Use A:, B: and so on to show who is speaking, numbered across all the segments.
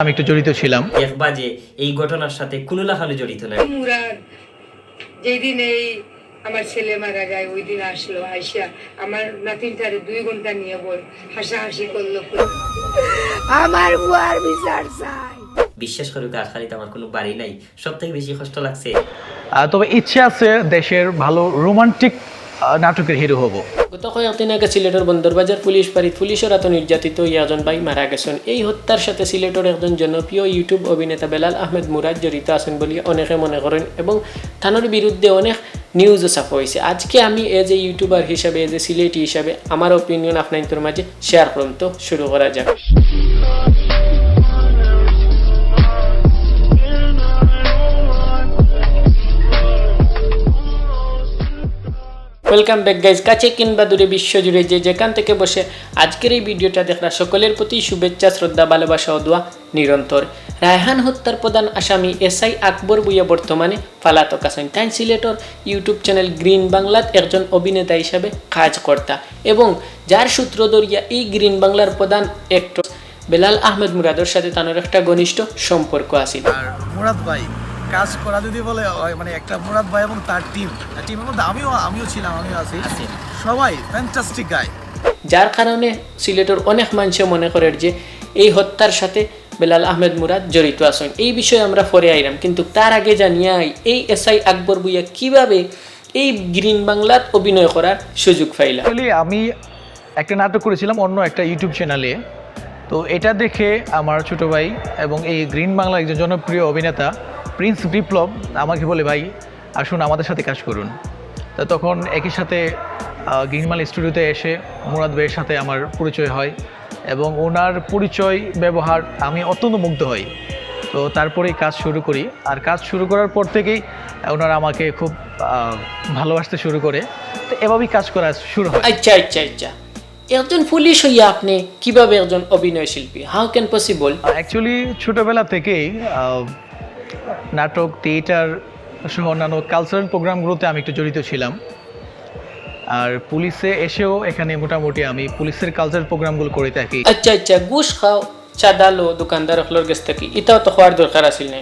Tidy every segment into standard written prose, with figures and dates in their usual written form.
A: আমি একটু জড়িত ছিলাম।
B: দেখবা যে এই ঘটনার সাথে কোনো লাখানো জড়িত নাই।
C: মুরাদ যেদিন এই আমার ছেলে মারা যায় ওই দিন আসলো, আইসা আমার নাতিনটারে 2 ঘন্টা নিয়ে বল হাসাহাসি করলো, আমার বুয়ার বিচার চাই।
B: বিশ্বাস করুক আখালিতে আমার কোনো বাড়ি নাই, সব থেকে বেশি কষ্ট লাগছে।
A: তবে ইচ্ছে আছে দেশের ভালো রোমান্টিক নাটকের হিরো হব।
D: গত কয়েকদিন আগে সিলেটের বন্দরবাজার পুলিশ ফাঁড়িত পুলিশের হাতে নির্যাতিত একজন ভাই মারা গেছেন। এই হত্যার সাথে সিলেটের একজন জনপ্রিয় ইউটিউব অভিনেতা বেলাল আহমেদ মুরাদ জড়িত আছেন বলে অনেকে মনে করেন এবং থানার বিরুদ্ধে অনেক নিউজও ছাপা হয়েছে। আজকে আমি এজ এ ইউটিউবার হিসাবে, এজ এ সিলেটি হিসাবে আমার ওপিনিয়ন আপনাদের মাঝে শেয়ার করুন। তো শুরু করা যাক। Welcome back guys. কাছে কিংবা দূরে বিশ্বজুড়ে যে যেখান থেকে বসে আজকের এই ভিডিওটা দেখরা সকলের প্রতি শুভেচ্ছা, শ্রদ্ধা, ভালোবাসা ও দোয়া নিরন্তর। রায়হান হত্যার প্রধান আসামি এসআই আকবর ভূঁইয়া বর্তমানে পলাতক আছেন। তাই সিলেটর ইউটিউব চ্যানেল গ্রিন বাংলাত একজন অভিনেতা হিসাবে কাজ কর্তা এবং যার সূত্র ধরিয়া এই গ্রিন বাংলার প্রধান অ্যাক্টর বেলাল আহমেদ মুরাদের সাথে তার একটা ঘনিষ্ঠ সম্পর্ক আছে।
E: আর মুরাদ ভাই কাজ করা যদি বলে মানে একটা মুরাদ ভাই এবং তার টিমের মধ্যে আমিও ছিলাম, আমিও আছি, সবাই ফ্যান্টাস্টিক গাই,
D: যার কারণে সিলেটের অনেক মানুষে মনে করে যে এই হত্যার সাথে বেলাল আহমেদ মুরাদ জড়িত আছেন। এই বিষয়ে আমরা পরে আইলাম, কিন্তু তার আগে জানিয়ে এই এসআই আকবর ভূঁইয়া কিভাবে এই গ্রিন বাংলাত অভিনয় করার সুযোগ পাইলা।
A: অ্যাকচুয়ালি আমি একটা নাটক করেছিলাম অন্য একটা ইউটিউব চ্যানেলে। তো এটা দেখে আমার ছোট ভাই এবং এই গ্রিন বাংলার একজন জনপ্রিয় অভিনেতা প্রিন্স বিপ্লব আমাকে বলে, ভাই আসুন আমাদের সাথে কাজ করুন। তো তখন একই সাথে গ্রিন বাংলা স্টুডিওতে এসে মুরাদ ভাইয়ের সাথে আমার পরিচয় হয় এবং ওনার পরিচয় ব্যবহার আমি অত্যন্ত মুগ্ধ হই। তো তারপরেই কাজ শুরু করি, আর কাজ শুরু করার পর থেকেই ওনারা আমাকে খুব ভালোবাসতে শুরু করে। তো এভাবেই কাজ করা শুরু হয়।
D: আচ্ছা আচ্ছা আচ্ছা, একজন পুলিশ হইয়া আপনি কিভাবে একজন অভিনয় শিল্পী? How can possible?
A: অ্যাকচুয়ালি ছোটোবেলা থেকেই নাটক, থিয়েটার সহ অন্যান্য কালচারাল প্রোগ্রামগুলোতে আমি একটু জড়িত ছিলাম। আর পুলিশে এসেও এখানে মোটামুটি আমি পুলিশের কালচারাল প্রোগ্রামগুলো করে থাকি।
D: আচ্ছা আচ্ছা, ঘুষ খাও, চাঁদা লো দোকানদার হকলোর কাছ থেকে, এটাও তো হওয়ার দরকার আছিল না?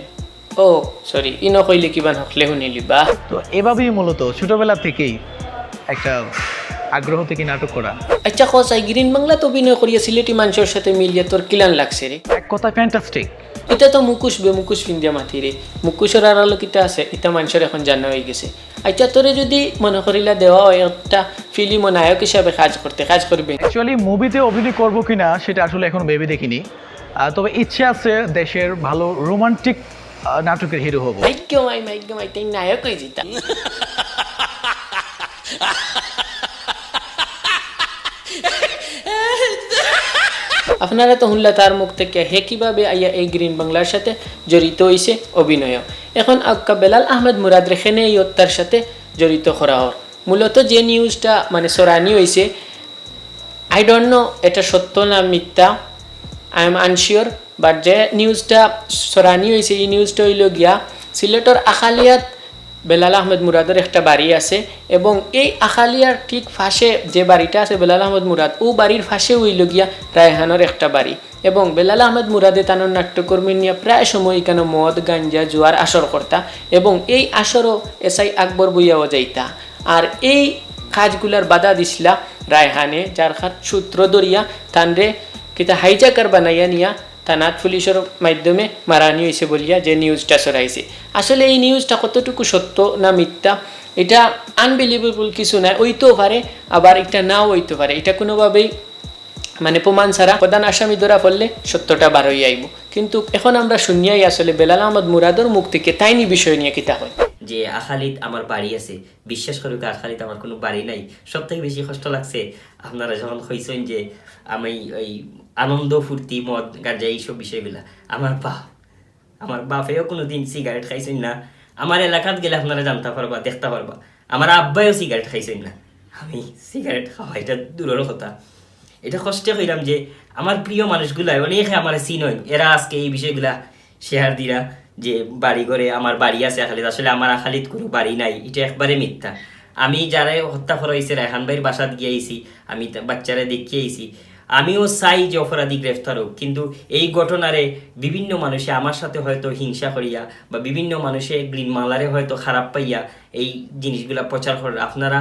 D: ও সরি, ইনো কইলে কিবান হকলে শুনিলি বা।
A: তো এভাবেই মূলত ছোটোবেলা থেকেই একটা আগ্রহ থেকে নাটক করা।
D: আচ্ছা কসাই, গ্রিন বাংলাতে অভিনয় করিয়া সিলেটি মানুষের সাথে মিলিয়ে তোর কিলান লাগছে রে?
A: এক কথা ফ্যান্টাস্টিক।
D: এটা তো মুকুশ ফিন্দিয়া মাথি রে, মুকুশের আড়ালো কিতা আছে এটা মানুষের এখন জানা হয়ে গেছে। আচ্ছা তোরে যদি মনে করিলা দেওয়া হয় একটা ফিল্ম ও নায়ক হিসাবে কাজ করবে?
A: অ্যাকচুয়ালি মুভিতে অভিনয় করবো কিনা সেটা আসলে এখন ভেবে দেখিনি। তবে ইচ্ছে আছে দেশের ভালো রোমান্টিক নাটকের হিরো হব।
D: মাইক তাই নায়ক হয়ে যেতা। আপনারা তো শুনলা তার মুখ থেকে হে কিভাবে আইয়া এই গ্রিন বাংলার সাথে জড়িত হয়েছে অভিনয়। এখন আক্কা বেলাল আহমেদ মুরাদ রেখেনে এই হত্যার সাথে জড়িত করা হর মূলত যে নিউজটা মানে সরানি হয়েছে, আই ডোন্ট নো এটা সত্য না মিথ্যা, আই এম আনশিওর, বাট যে নিউজটা সরানি হয়েছে এই নিউজটা হইল গিয়া সিলেটর আখালিয়াত বেলাল আহমেদ মুরাদের একটা বাড়ি আছে এবং এই আখালিয়ার ঠিক ফাঁসে যে বাড়িটা আছে বেলাল আহমেদ মুরাদ, ও বাড়ির ফাঁসে হইল গিয়া রায়হানের একটা বাড়ি এবং বেলাল আহমেদ মুরাদে তানোর নাট্যকর্মী নিয়ে প্রায় সময় এখানে মদ, গাঞ্জা, জুয়ার আসর করতা এবং এই আসরও এসআই আকবর ভূঁইয়াও যাইতা। আর এই কাজগুলার বাধা দিছিলা রায়হানে, যার সূত্র ধরিয়া তানরে কিতা হাইজাকার বানাইয়া নিয়া থানাত পুলিশের মাধ্যমে মারানি হয়েছে বলিয়া যে নিউজটা ছড়াইছে। আসলে এই নিউজটা কতটুকু সত্য না মিথ্যা এটা আনবিলিভেবল কিছু নাই, হইতেও পারে আবার এটা নাও হইতে পারে। এটা কোনোভাবেই মানে প্রমাণ ছাড়া প্রধান আসামি ধরা পড়লে সত্যটা বার হয়ে আইব। কিন্তু এখন আমরা শুনিয়াই আসলে বেলাল আহমদ মুরাদের মুখ থেকে তাইনি বিষয় নিয়ে কিতা হয়
B: যে আখালিত আমার বাড়ি আছে। বিশ্বাস করুক আখালিত আমার কোনো বাড়ি নাই, সব থেকে বেশি কষ্ট লাগছে আপনারা যখন কইছেন যে আমি ওই আনন্দ, ফুর্তি, মদ, গাঁজা এইসব বিষয়গুলা। আমার বাপেও কোনোদিন সিগারেট খাইছেন না। আমার এলাকাত গেলে আপনারা জানতে পারবা, দেখতে পারবা আমার আব্বাইও সিগারেট খাইছেন না। আমি সিগারেট খাওয়া এটা দূরের কথা। এটা কষ্টে কইলাম যে আমার প্রিয় মানুষগুলা অনেকে আমার চিন হয়, এরা আজকে এই বিষয়গুলা শেয়ার দিরা যে বাড়ি ঘরে আমার বাড়ি আছে আখালিত। আসলে আমার আখালিত কোনো বাড়ি নাই, এটা একবারে মিথ্যা। আমি যারা হত্যা করা হয়েছে রায়হান ভাইয়ের বাসাত গিয়ে আইছি, আমি বাচ্চারা দেখিয়ে আইছি। আমিও চাই যে অপরাধী গ্রেফতার হোক, কিন্তু এই ঘটনারে বিভিন্ন মানুষে আমার সাথে হয়তো হিংসা করিয়া বা বিভিন্ন মানুষে গ্রিন বাংলারে হয়তো খারাপ পাইয়া এই জিনিসগুলা প্রচার করে। আপনারা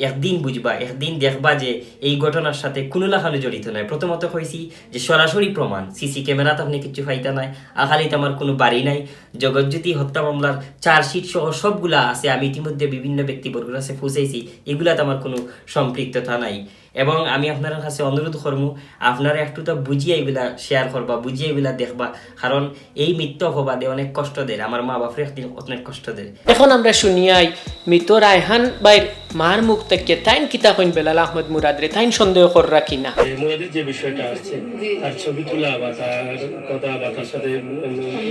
B: একদিন বুঝবা, একদিন দেখবা যে এই ঘটনার সাথে কোনো লাখানো জড়িত নাই। প্রথমত কইছি যে সরাসরি প্রমাণ, সিসি ক্যামেরাত আপনি কিছু পাইতা নাই, আখালিতে আমার কোনো বাড়ি নাই, জগৎজ্যোতি হত্যা মামলার চার্জশিট সহ সবগুলা আছে, আমি ইতিমধ্যে বিভিন্ন ব্যক্তিবর্গের কাছে পৌঁছাইছি, এগুলাতে আমার কোনো সম্পৃক্ততা নাই। এবং আমি আপনার কাছে অনুরোধ করবো আপনারা একটু তো বুঝিয়ে এগুলা শেয়ার করবা, বুঝিয়ে এগুলা দেখবা, কারণ এই মৃত্যু অপবাদে অনেক কষ্ট দেয়, আমার মা বাপরে একদিন অনেক কষ্ট দেয়।
D: এখন আমরা শুনিয়াই মৃত রায়হান বাইর মার মুখ থেকে তাইন কিতা কইন বেলাল আহমদ মুরাদরে তাইন সন্দেহ কররা কিনা।
F: মুরাদের যে বিষয়টা আসছে, তার ছবি তোলা বা তার কথা বা তার সাথে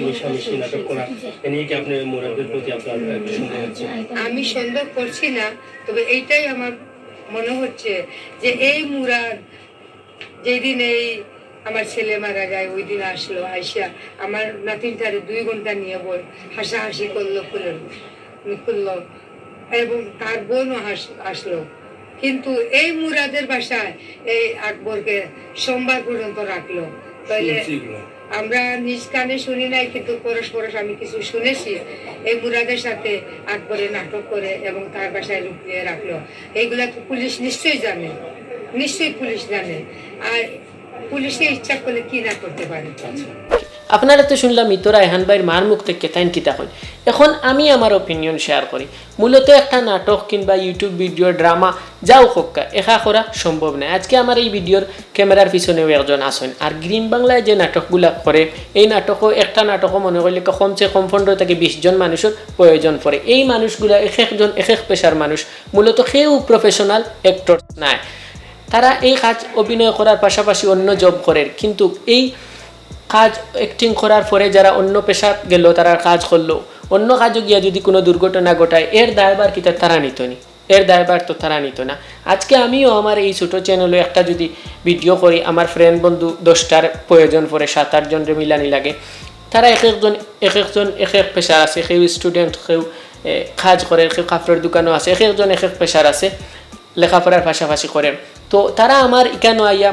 F: মিশামিশি নাটক করা, এ নিয়ে কি আপনি মুরাদের প্রতি আপনার একটু সন্দেহ হচ্ছে?
C: আমি সন্দেহ করছি না, তবে এইটাই আমার মনে হচ্ছে যে এই মুরাদ যেদিন এই আমার ছেলে মারা যায় ওই দিন আসলো, আইসা আমার নাতিনটারে 2 ঘন্টা নিয়ে বল হাসাহাসি করলো এবং তার বোনও আসলো। কিন্তু এই মুরাদের বাসায় এই আকবরকে সোমবার পর্যন্ত রাখলো। তাইলে আমরা নিজ কানে শুনি নাই, কিন্তু পরস্পর আমি কিছু শুনেছি এই মুরাদের সাথে আকবরে নাটক করে এবং তার বাসায় লুকিয়ে রাখলো। এইগুলা তো পুলিশ নিশ্চয়ই জানে, নিশ্চয়ই পুলিশ জানে, আর পুলিশে ইচ্ছা করলে কি না করতে পারে।
D: আপনারা তো শুনলাম মৃত রায়হান ভাইয়ের মার মুখ থেকে তাইন কিতা কইন। এখন আমি আমার ওপিনিয়ন শেয়ার করি। মূলত একটা নাটক কিংবা ইউটিউব ভিডিও ড্রামা যাও হোক্কা একা করা সম্ভব নয়। আজকে আমার এই ভিডিওর ক্যামেরার পিছনেও একজন আসেন, আর গ্রিন বাংলায় যে নাটকগুলা করে এই নাটকও একটা নাটকও মনে করলে কমসে কম 15 থেকে 20 জন মানুষের প্রয়োজন পড়ে। এই মানুষগুলা এক একজন এক এক পেশার মানুষ, মূলত কেউ প্রফেশনাল অ্যাক্টর নাই। তারা এই কাজ অভিনয় করার পাশাপাশি অন্য জব করে, কিন্তু এই কাজ অ্যাক্টিং করার পরে যারা অন্য পেশা গেল তারা কাজ করলো, অন্য কাজও গিয়া যদি কোনো দুর্ঘটনা ঘটায় এর দায়ভার কি তারা নিত নি? এর দায়ভার তো তারা নিত না। আজকে আমিও আমার এই ছোটো চ্যানেলে একটা যদি ভিডিও করি, আমার ফ্রেন্ড বন্ধু 10টার প্রয়োজন পড়ে, 7-8 জনের মিলানি লাগে, তারা এক একজন এক এক পেশার আছে, কেউ স্টুডেন্ট, কেউ কাজ করে, কেউ কাপড়ের দোকানও আছে, এক একজন এক এক পেশার আছে, লেখাপড়ার পাশাপাশি করে। তো তারা আমার এখানে আইয়া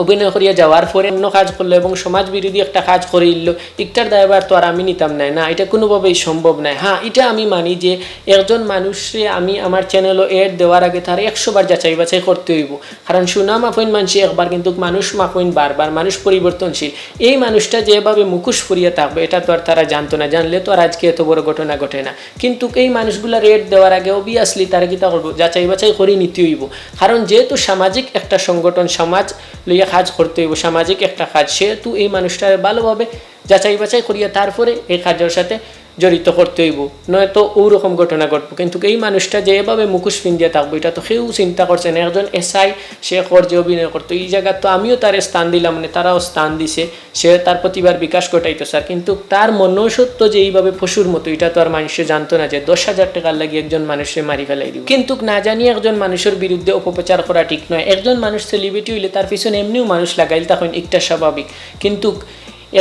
D: অভিনয় করিয়া যাওয়ার পরে অন্য কাজ করলো এবং সমাজ বিরোধী একটা কাজ করিল, একটার দায়ভার তো আর আমি নিতাম না, এটা কোনোভাবেই সম্ভব নয়। হ্যাঁ, এটা আমি মানি যে একজন মানুষে আমি আমার চ্যানেলও এড দেওয়ার আগে তার 100 বার যাচাই বাছাই করতে হইব, কারণ সুনাম আপন মানুষ একবার, কিন্তু মানুষ মাপইন বারবার, মানুষ পরিবর্তনশীল। এই মানুষটা যেভাবে মুখোশ ফুরিয়ে থাকবে এটা তো আর তারা জানতো না, জানলে তো আর আজকে এত বড় ঘটনা ঘটে না। কিন্তু এই মানুষগুলার এড দেওয়ার আগে অবভিয়াসলি তারা কি তা করবো, যাচাই বাছাই করে নিতে হইব, কারণ যেহেতু সামাজিক একটা সংগঠন, সমাজ লইয়া কাজ করতে হইব, সামাজিক একটা কাজ, সেহেতু এই মানুষটা ভালোভাবে যাচাই বাছাই করিয়া তারপরে এই কাজের সাথে জড়িত করতে হইব, নয়তো ওরকম ঘটনা ঘটবো। কিন্তু এই মানুষটা যে এভাবে মুখোশ পিন্দিয়া থাকবো এটা তো কেউ চিন্তা করছে না। একজন এসআই সে যে অভিনয় করতো, এই জায়গা তো আমিও তার স্থান দিলাম, মানে তারাও স্থান দিছে, সে তার প্রতিবার বিকাশ ঘটাইতো স্যার, কিন্তু তার মনুষ্যত্ব যে এইভাবে পশুর মতো এটা তো আর মানুষে জানতো না যে 10,000 টাকার লাগিয়ে একজন মানুষের মারি ফেলাই দিব। কিন্তু না জানিয়ে একজন মানুষের বিরুদ্ধে অপপ্রচার করা ঠিক নয়। একজন মানুষ সেলিব্রিটি হইলে তার পিছনে এমনিও মানুষ লাগাইল, তখন একটা স্বাভাবিক, কিন্তু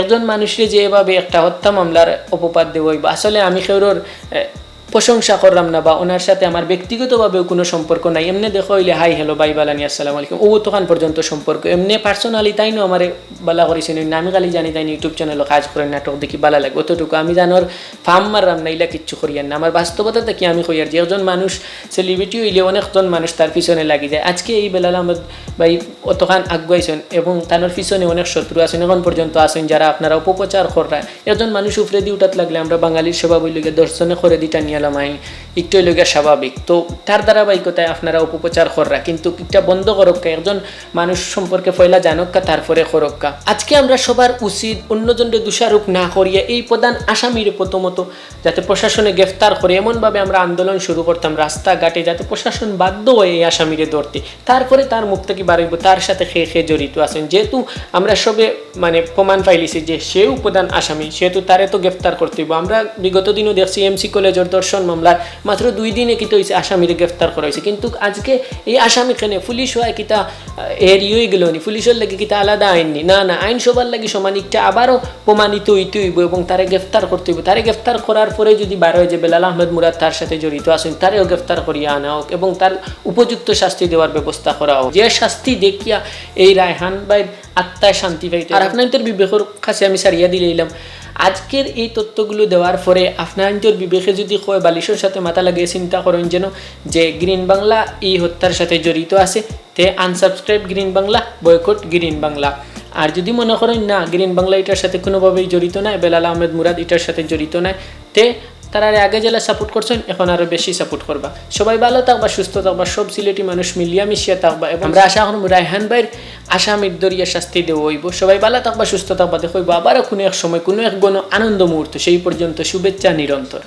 D: একজন মানুষের যে এভাবে একটা হত্যা মামলার অপবাদ দেব, আসলে আমি কেউর প্রশংসা করলাম না বা ওনার সাথে আমার ব্যক্তিগতভাবেও কোনো সম্পর্ক নাই। এমনি দেখো হইলে হাই হ্যালো বাই বালানি আসসালামু আলাইকুম, ও তখন পর্যন্ত সম্পর্ক। এমনি পার্সোনালি তাই না আমার বালা করেছেন, আমি খালি জানি তাই ইউটিউব চ্যানেলও কাজ করেন, নাটক দেখি বালা লাগে, অতটুকু আমি জানোর ফার্ম মারলাম না, ইলা কিচ্ছু করিয়ান না। আমার বাস্তবতা থেকে আমি কইয়ার যে একজন মানুষ সেলিব্রিটি হইলে অনেকজন মানুষ তার পিছনে লাগি যায়। আজকে এই বেলাল আহমদ ভাই অতখান আগুয়াইছেন এবং তার পিছনে অনেক শত্রু আছেন, এখন পর্যন্ত আছেন যারা আপনারা অপপ্রচার করায়। একজন মানুষ উপরে দিয়ে উঠাত লাগলে আমরা বাঙালির স্বভাব হইলে দর্শনে করে দিটা নিয়ে একটু লোকের স্বাভাবিক, তো তার ধারাবাহিকতায় আপনারা অপপ্রচার করা, কিন্তু এটা বন্ধ করক্কা, একজন মানুষ সম্পর্কে পয়লা জানক্কা তারপরে করক্কা। আজকে আমরা সবার উচিত অন্যজনকে দোষারোপ না করিয়া এই প্রধান আসামির প্রথমত যাতে প্রশাসনে গ্রেফতার করে এমনভাবে আমরা আন্দোলন শুরু করতাম রাস্তাঘাটে, যাতে প্রশাসন বাধ্য হয় এই আসামিরে ধরতে, তারপরে তার মুখ থেকে বাড়াইব তার সাথে খেয়ে জড়িত আছেন। যেহেতু আমরা সবে মানে প্রমাণ পাইলিছি যে সেও প্রধান আসামি, সেহেতু তারে তো গ্রেফতার করতে হইব। আমরা বিগত দিনও দেখছি এমসি কলেজের দর্শক ধর্ষণ মামলার মাত্র 2 দিনে কিতা হয়েছে আসামিরে গ্রেফতার করা হয়েছে, কিন্তু আজকে এই আসামিখানে পুলিশ হয় কিতা এরিয়েই গেল নি, পুলিশের লাগে কিতা আলাদা আইন নি, না না আইন সবার লাগে সমান, একটা আবারও প্রমাণিত হইতে হইব এবং তারে গ্রেফতার করতে হইব। তারে গ্রেফতার করার পরে যদি বার হয় যে বেলাল আহমেদ মুরাদ তার সাথে জড়িত আছেন, তারেও গ্রেফতার করিয়া আনা হোক এবং তার উপযুক্ত শাস্তি দেওয়ার ব্যবস্থা করা হোক, যে শাস্তি দেখিয়া এই রায়হান ভাইয়ের আত্মায় শান্তি পাইতে। আর আপনাদের বিবেকের কাছে আমি সারিয়া দিলাম আজকের এই তথ্যগুলো দেওয়ার পরে আপনার বিবেকে যদি কয় বালিশের সাথে মাথা লাগিয়ে চিন্তা করেন যেন যে গ্রিন বাংলা এই হত্যার সাথে জড়িত আছে, তে unsubscribe green Bangla, boycott green Bangla. আর যদি মনে করেন না গ্রিন বাংলা এটার সাথে কোনোভাবেই জড়িত নয়, বেলাল আহমেদ মুরাদ এটার সাথে জড়িত নয়, তে তারা আগে জেলা সাপোর্ট করছেন, এখন আরও বেশি সাপোর্ট করবা। সবাই ভালো থাকবা, সুস্থ থাকবা, সব সিলেটি মানুষ মিলিয়া মিশিয়া থাকবা এবং আমরা আশা করব রায়হান ভাইয়ের আসামির দরিয়া শাস্তি দেওয়া হইব। সবাই ভালো থাকবা, সুস্থ থাকবা, দেখো আবারও কোনো এক সময় কোনো এক গণ আনন্দ মুহূর্ত। সেই পর্যন্ত শুভেচ্ছা নিরন্তর।